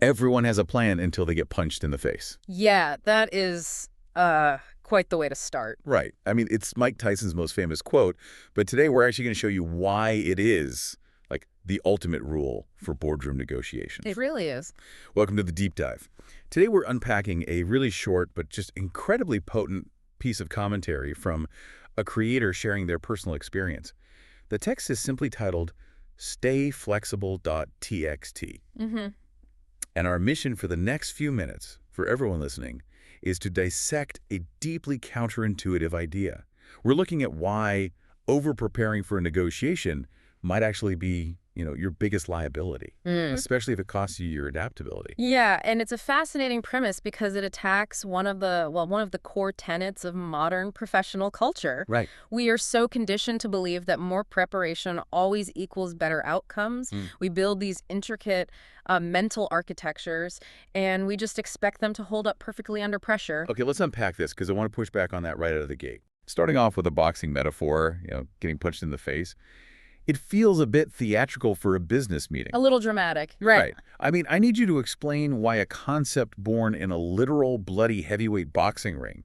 Everyone has a plan until they get punched in the face. Yeah, that is quite the way to start. Right. I mean, it's Mike Tyson's most famous quote, but today we're actually going to show you why it is like the ultimate rule for boardroom negotiations. It really is. Welcome to the Deep Dive. Today we're unpacking a really short but just incredibly potent piece of commentary from a creator sharing their personal experience. The text is simply titled stayflexible.txt. And our mission for the next few minutes, for everyone listening, is to dissect a deeply counterintuitive idea. We're looking at why over-preparing for a negotiation might actually be, your biggest liability, especially if it costs you your adaptability. Yeah, and it's a fascinating premise because it attacks one of the core tenets of modern professional culture. Right. We are so conditioned to believe that more preparation always equals better outcomes. We build these intricate mental architectures, and we just expect them to hold up perfectly under pressure. Okay, let's unpack this because I want to push back on that right out of the gate. Starting off with a boxing metaphor, getting punched in the face. It feels a bit theatrical for a business meeting. A little dramatic. Right. I mean, I need you to explain why a concept born in a literal bloody heavyweight boxing ring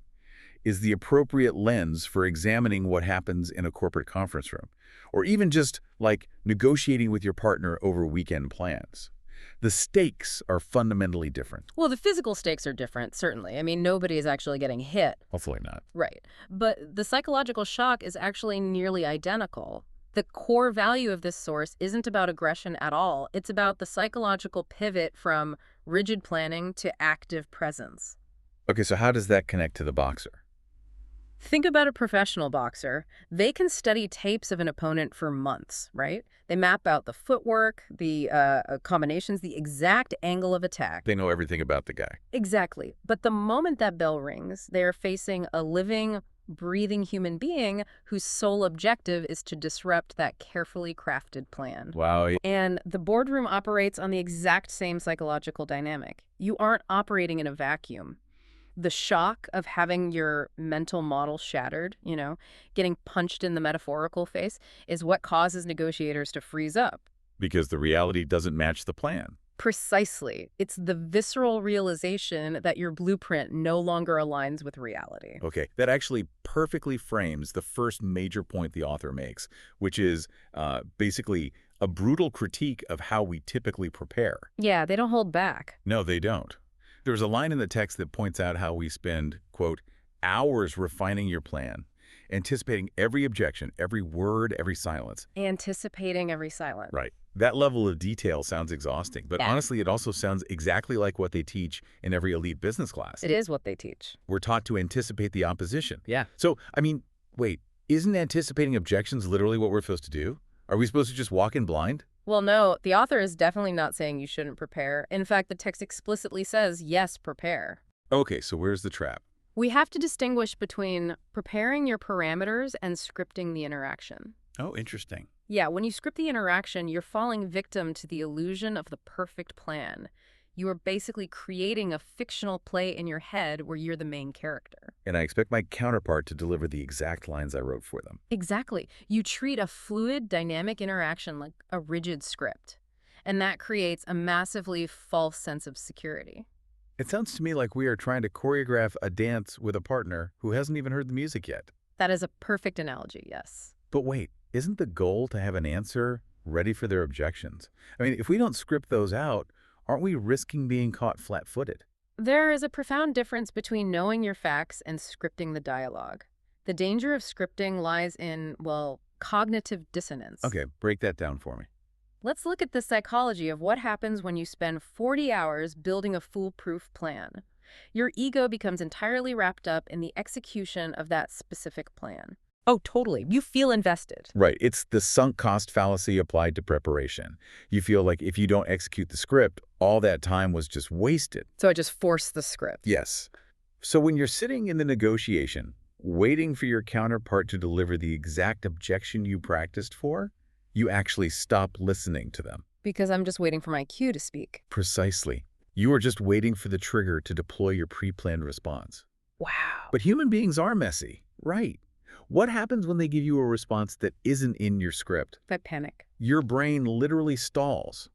is the appropriate lens for examining what happens in a corporate conference room, or even just like negotiating with your partner over weekend plans. The stakes are fundamentally different. Well, the physical stakes are different, certainly. I mean, nobody is actually getting hit. Hopefully not. Right. But the psychological shock is actually nearly identical. The core value of this source isn't about aggression at all. It's about the psychological pivot from rigid planning to active presence. Okay, so how does that connect to the boxer? Think about a professional boxer. They can study tapes of an opponent for months, right? They map out the footwork, the combinations, the exact angle of attack. They know everything about the guy. Exactly. But the moment that bell rings, they are facing a living, breathing human being whose sole objective is to disrupt that carefully crafted plan. Wow. And the boardroom operates on the exact same psychological dynamic. You aren't operating in a vacuum. The shock of having your mental model shattered, getting punched in the metaphorical face, is what causes negotiators to freeze up. Because the reality doesn't match the plan. Precisely. It's the visceral realization that your blueprint no longer aligns with reality. Okay, that actually perfectly frames the first major point the author makes, which is basically a brutal critique of how we typically prepare. Yeah, they don't hold back. No, they don't. There's a line in the text that points out how we spend, quote, hours refining your plan, anticipating every objection, every word, every silence. Anticipating every silence. Right. That level of detail sounds exhausting, but Yeah. honestly, it also sounds exactly like what they teach in every elite business class. It is what they teach. We're taught to anticipate the opposition. Yeah. So, I mean, wait, isn't anticipating objections literally what we're supposed to do? Are we supposed to just walk in blind? Well, no, the author is definitely not saying you shouldn't prepare. In fact, the text explicitly says, yes, prepare. Okay, so where's the trap? We have to distinguish between preparing your parameters and scripting the interaction. Oh, interesting. Yeah, when you script the interaction, you're falling victim to the illusion of the perfect plan. You are basically creating a fictional play in your head where you're the main character. And I expect my counterpart to deliver the exact lines I wrote for them. Exactly. You treat a fluid, dynamic interaction like a rigid script. And that creates a massively false sense of security. It sounds to me like we are trying to choreograph a dance with a partner who hasn't even heard the music yet. That is a perfect analogy, yes. But wait, isn't the goal to have an answer ready for their objections? I mean, if we don't script those out, aren't we risking being caught flat-footed? There is a profound difference between knowing your facts and scripting the dialogue. The danger of scripting lies in, cognitive dissonance. Okay, break that down for me. Let's look at the psychology of what happens when you spend 40 hours building a foolproof plan. Your ego becomes entirely wrapped up in the execution of that specific plan. Oh, totally. You feel invested. Right. It's the sunk cost fallacy applied to preparation. You feel like if you don't execute the script, all that time was just wasted. So I just force the script. Yes. So when you're sitting in the negotiation, waiting for your counterpart to deliver the exact objection you practiced for, you actually stop listening to them. Because I'm just waiting for my cue to speak. Precisely. You are just waiting for the trigger to deploy your pre-planned response. Wow. But human beings are messy, right? What happens when they give you a response that isn't in your script? I panic. Your brain literally stalls.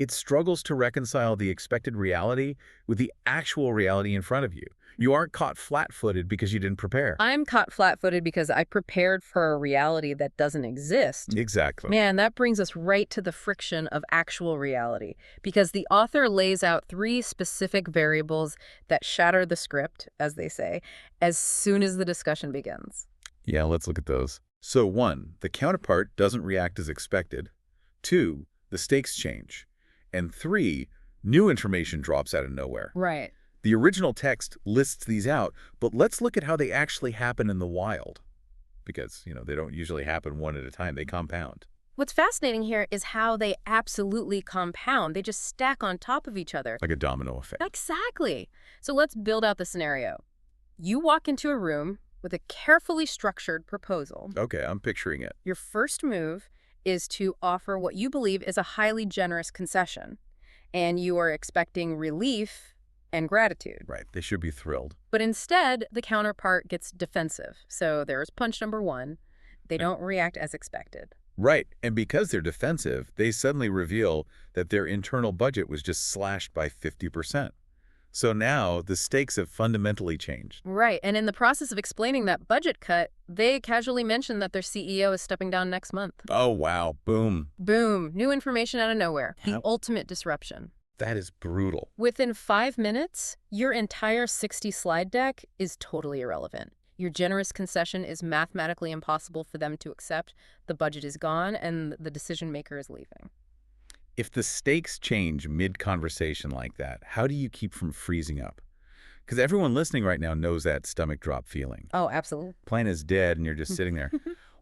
it struggles to reconcile the expected reality with the actual reality in front of you. You aren't caught flat-footed because you didn't prepare. I'm caught flat-footed because I prepared for a reality that doesn't exist. Exactly. Man, that brings us right to the friction of actual reality, because the author lays out 3 specific variables that shatter the script, as they say, as soon as the discussion begins. Yeah, let's look at those. So 1, the counterpart doesn't react as expected. 2, the stakes change. And 3, new information drops out of nowhere. Right. The original text lists these out, but let's look at how they actually happen in the wild. Because, they don't usually happen one at a time. They compound. What's fascinating here is how they absolutely compound. They just stack on top of each other. Like a domino effect. Exactly. So let's build out the scenario. You walk into a room with a carefully structured proposal. Okay, I'm picturing it. Your first move is to offer what you believe is a highly generous concession, and you are expecting relief and gratitude. Right, they should be thrilled. But instead, the counterpart gets defensive. So there's punch number 1. They don't react as expected. Right, and because they're defensive, they suddenly reveal that their internal budget was just slashed by 50%. So now the stakes have fundamentally changed. Right, and in the process of explaining that budget cut, they casually mention that their CEO is stepping down next month. Oh, wow, boom. Boom, new information out of nowhere. The How- ultimate disruption. That is brutal. Within 5 minutes, your entire 60 slide deck is totally irrelevant. Your generous concession is mathematically impossible for them to accept. The budget is gone, and the decision maker is leaving. If the stakes change mid-conversation like that, how do you keep from freezing up? Because everyone listening right now knows that stomach drop feeling. Oh, absolutely. Plan is dead and you're just sitting there.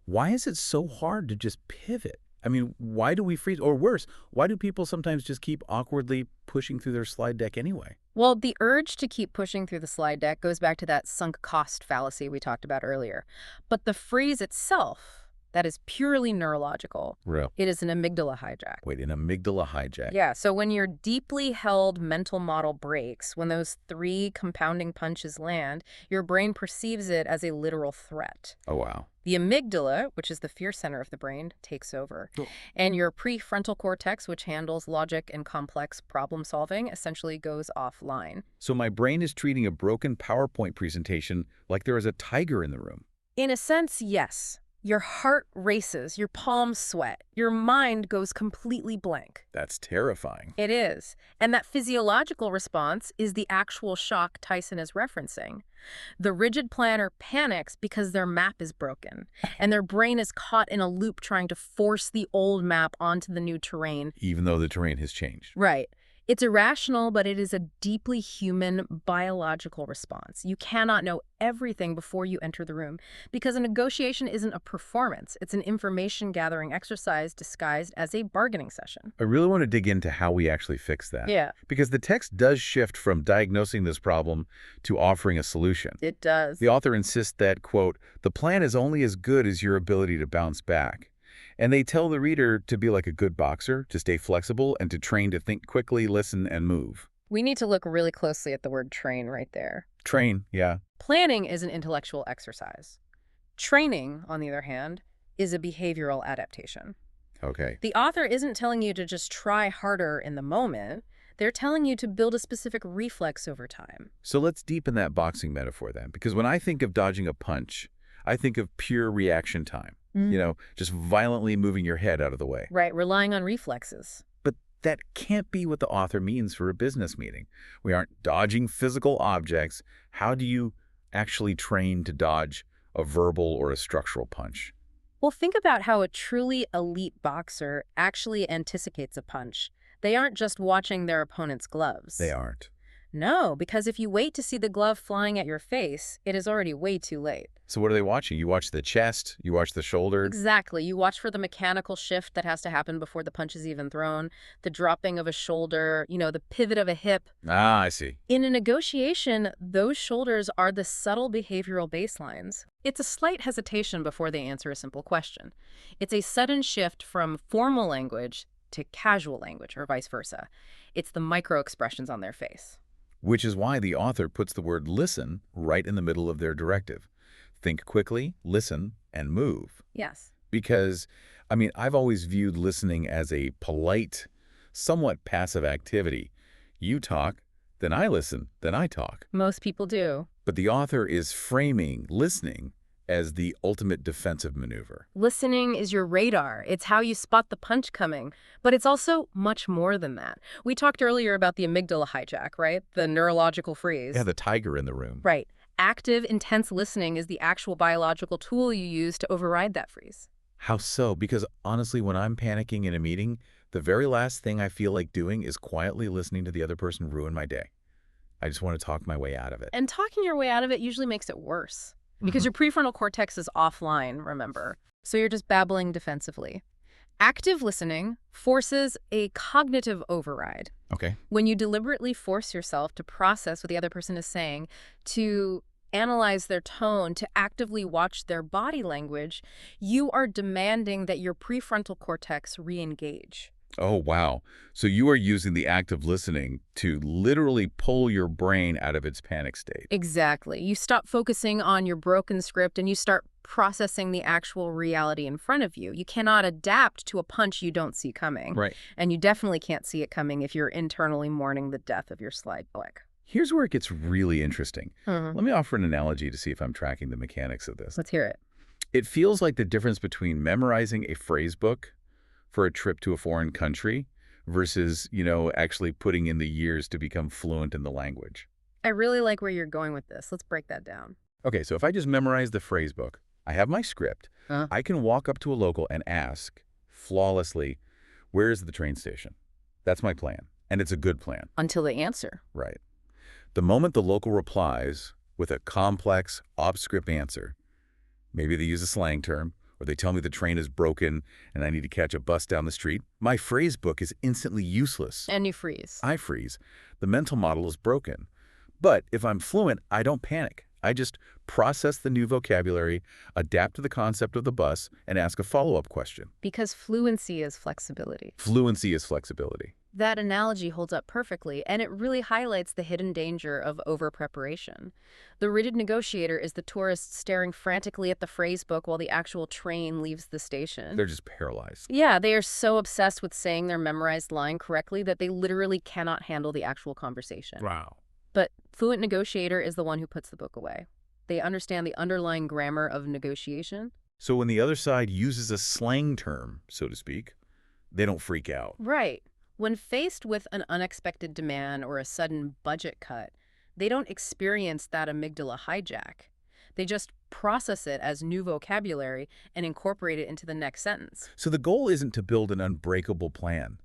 Why is it so hard to just pivot? I mean, why do we freeze? Or worse, why do people sometimes just keep awkwardly pushing through their slide deck anyway? Well, the urge to keep pushing through the slide deck goes back to that sunk cost fallacy we talked about earlier. But the freeze itself, that is purely neurological. Real. It is an amygdala hijack. Wait, an amygdala hijack? Yeah, so when your deeply held mental model breaks, when those 3 compounding punches land, your brain perceives it as a literal threat. Oh, wow. The amygdala, which is the fear center of the brain, takes over. Oh. And your prefrontal cortex, which handles logic and complex problem solving, essentially goes offline. So my brain is treating a broken PowerPoint presentation like there is a tiger in the room. In a sense, yes. Your heart races, your palms sweat, your mind goes completely blank. That's terrifying. It is. And that physiological response is the actual shock Tyson is referencing. The rigid planner panics because their map is broken, and their brain is caught in a loop trying to force the old map onto the new terrain. Even though the terrain has changed. Right. It's irrational, but it is a deeply human biological response. You cannot know everything before you enter the room, because a negotiation isn't a performance. It's an information-gathering exercise disguised as a bargaining session. I really want to dig into how we actually fix that. Yeah, Because the text does shift from diagnosing this problem to offering a solution. it does. The author insists that, quote, the plan is only as good as your ability to bounce back. And they tell the reader to be like a good boxer, to stay flexible, and to train to think quickly, listen, and move. We need to look really closely at the word train right there. Train, yeah. Planning is an intellectual exercise. Training, on the other hand, is a behavioral adaptation. Okay. The author isn't telling you to just try harder in the moment. They're telling you to build a specific reflex over time. So let's deepen that boxing metaphor then, because when I think of dodging a punch, I think of pure reaction time. Just violently moving your head out of the way. Right, relying on reflexes. But that can't be what the author means for a business meeting. We aren't dodging physical objects. How do you actually train to dodge a verbal or a structural punch? Well, think about how a truly elite boxer actually anticipates a punch. They aren't just watching their opponent's gloves. They aren't. No, because if you wait to see the glove flying at your face, it is already way too late. So what are they watching? You watch the chest, you watch the shoulder. Exactly. You watch for the mechanical shift that has to happen before the punch is even thrown, the dropping of a shoulder, the pivot of a hip. Ah, I see. In a negotiation, those shoulders are the subtle behavioral baselines. It's a slight hesitation before they answer a simple question. It's a sudden shift from formal language to casual language, or vice versa. It's the micro-expressions on their face. Which is why the author puts the word listen right in the middle of their directive. Think quickly, listen, and move. Yes. Because, I've always viewed listening as a polite somewhat passive activity. You talk, then I listen, then I talk. Most people do. But the author is framing listening as the ultimate defensive maneuver. Listening is your radar. It's how you spot the punch coming. But it's also much more than that. We talked earlier about the amygdala hijack, right? The neurological freeze. Yeah, the tiger in the room. Right. Active, intense listening is the actual biological tool you use to override that freeze. How so? Because honestly, when I'm panicking in a meeting, the very last thing I feel like doing is quietly listening to the other person ruin my day. I just want to talk my way out of it. And talking your way out of it usually makes it worse. Because your prefrontal cortex is offline, remember. So you're just babbling defensively. Active listening forces a cognitive override. Okay. When you deliberately force yourself to process what the other person is saying, to analyze their tone, to actively watch their body language, you are demanding that your prefrontal cortex re-engage. Oh, wow. So you are using the act of listening to literally pull your brain out of its panic state. Exactly. You stop focusing on your broken script and you start processing the actual reality in front of you. You cannot adapt to a punch you don't see coming. Right. And you definitely can't see it coming if you're internally mourning the death of your slide deck. Here's where it gets really interesting. Mhm. Let me offer an analogy to see if I'm tracking the mechanics of this. Let's hear it. It feels like the difference between memorizing a phrase book for a trip to a foreign country versus, actually putting in the years to become fluent in the language. I really like where you're going with this. Let's break that down. Okay, so if I just memorize the phrase book, I have my script. Huh? I can walk up to a local and ask flawlessly, where is the train station? That's my plan. And it's a good plan. Until they answer. Right. The moment the local replies with a complex, off-script answer, maybe they use a slang term, or they tell me the train is broken and I need to catch a bus down the street, my phrase book is instantly useless. And you freeze. I freeze. The mental model is broken. But if I'm fluent, I don't panic. I just process the new vocabulary, adapt to the concept of the bus, and ask a follow-up question. Because fluency is flexibility. Fluency is flexibility. That analogy holds up perfectly, and it really highlights the hidden danger of over-preparation. The rigid negotiator is the tourist staring frantically at the phrase book while the actual train leaves the station. They're just paralyzed. Yeah, they are so obsessed with saying their memorized line correctly that they literally cannot handle the actual conversation. Wow. But fluent negotiator is the one who puts the book away. They understand the underlying grammar of negotiation. So when the other side uses a slang term, so to speak, they don't freak out. Right. When faced with an unexpected demand or a sudden budget cut, they don't experience that amygdala hijack. They just process it as new vocabulary and incorporate it into the next sentence. So the goal isn't to build an unbreakable plan.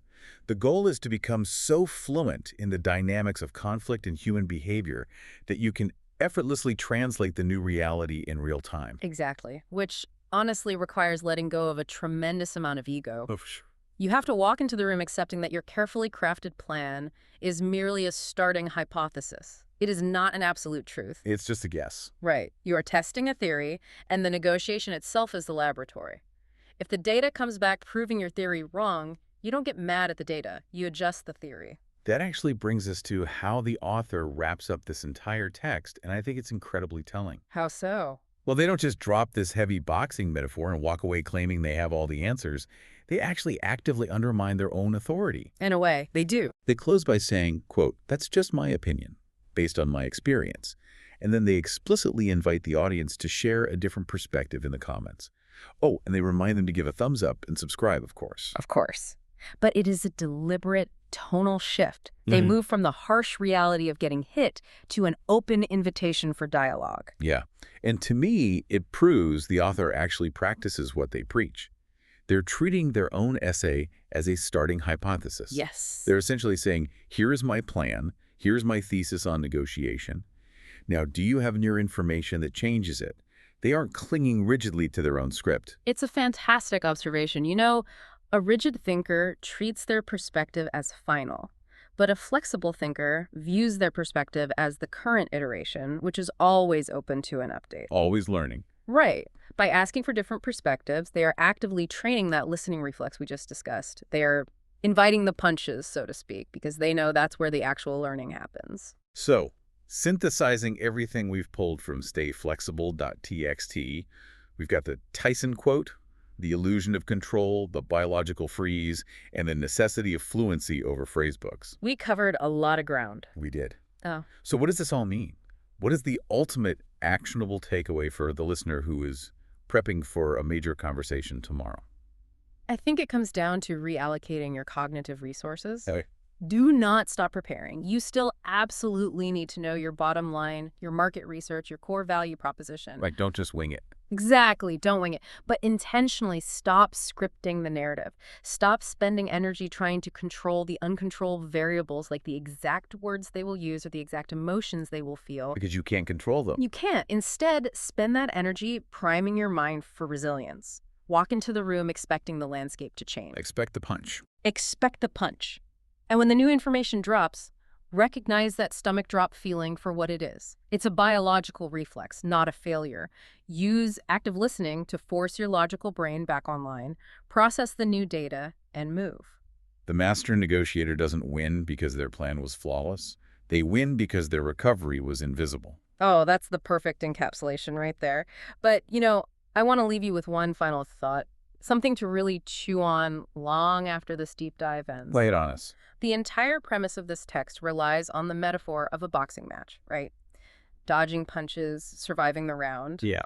The goal is to become so fluent in the dynamics of conflict and human behavior that you can effortlessly translate the new reality in real time. Exactly. Which honestly requires letting go of a tremendous amount of ego. Oh, for sure. You have to walk into the room accepting that your carefully crafted plan is merely a starting hypothesis. It is not an absolute truth. It's just a guess. Right. You are testing a theory, and the negotiation itself is the laboratory. If the data comes back proving your theory wrong, you don't get mad at the data. You adjust the theory. That actually brings us to how the author wraps up this entire text, and I think it's incredibly telling. How so? Well, they don't just drop this heavy boxing metaphor and walk away claiming they have all the answers. They actually actively undermine their own authority. In a way, they do. They close by saying, quote, "That's just my opinion, based on my experience." And then they explicitly invite the audience to share a different perspective in the comments. Oh, and they remind them to give a thumbs up and subscribe, of course. Of course. But it is a deliberate tonal shift. They move from the harsh reality of getting hit to an open invitation for dialogue. Yeah. And to me, it proves the author actually practices what they preach. They're treating their own essay as a starting hypothesis. Yes. They're essentially saying, here is my plan, here's my thesis on negotiation. Now, do you have new information that changes it? They aren't clinging rigidly to their own script. It's a fantastic observation. You know, a rigid thinker treats their perspective as final, but a flexible thinker views their perspective as the current iteration, which is always open to an update. Always learning. Right. By asking for different perspectives, they are actively training that listening reflex we just discussed. They are inviting the punches, so to speak, because they know that's where the actual learning happens. So, synthesizing everything we've pulled from stayflexible.txt, we've got the Tyson quote, the illusion of control, the biological freeze, and the necessity of fluency over phrasebooks. We covered a lot of ground. We did. Oh. So what does this all mean? What is the ultimate actionable takeaway for the listener who is prepping for a major conversation tomorrow? I think it comes down to reallocating your cognitive resources. Okay. Do not stop preparing. You still absolutely need to know your bottom line, your market research, your core value proposition. Right, don't just wing it. Exactly. Don't wing it. But intentionally stop scripting the narrative. Stop spending energy trying to control the uncontrolled variables like the exact words they will use or the exact emotions they will feel. Because you can't control them. You can't. Instead, spend that energy priming your mind for resilience. Walk into the room expecting the landscape to change. Expect the punch. Expect the punch. And when the new information drops, recognize that stomach drop feeling for what it is. It's a biological reflex, not a failure. Use active listening to force your logical brain back online, process the new data, and move. The master negotiator doesn't win because their plan was flawless. They win because their recovery was invisible. Oh, that's the perfect encapsulation right there. But, I want to leave you with one final thought, something to really chew on long after this deep dive ends. Lay it on us. The entire premise of this text relies on the metaphor of a boxing match, right? Dodging punches, surviving the round. Yeah.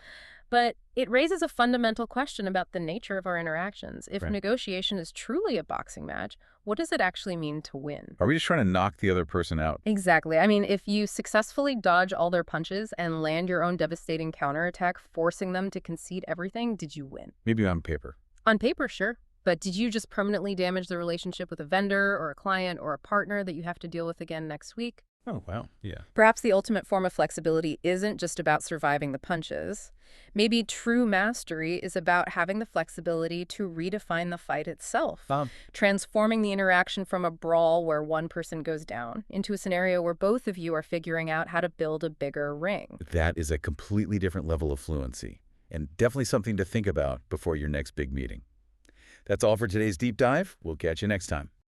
But it raises a fundamental question about the nature of our interactions. If Right. negotiation is truly a boxing match, what does it actually mean to win? Are we just trying to knock the other person out? Exactly. I mean, if you successfully dodge all their punches and land your own devastating counterattack, forcing them to concede everything, did you win? Maybe on paper. On paper, sure. But did you just permanently damage the relationship with a vendor or a client or a partner that you have to deal with again next week? Oh, wow. Yeah. Perhaps the ultimate form of flexibility isn't just about surviving the punches. Maybe true mastery is about having the flexibility to redefine the fight itself, transforming the interaction from a brawl where one person goes down into a scenario where both of you are figuring out how to build a bigger ring. That is a completely different level of fluency, and definitely something to think about before your next big meeting. That's all for today's deep dive. We'll catch you next time.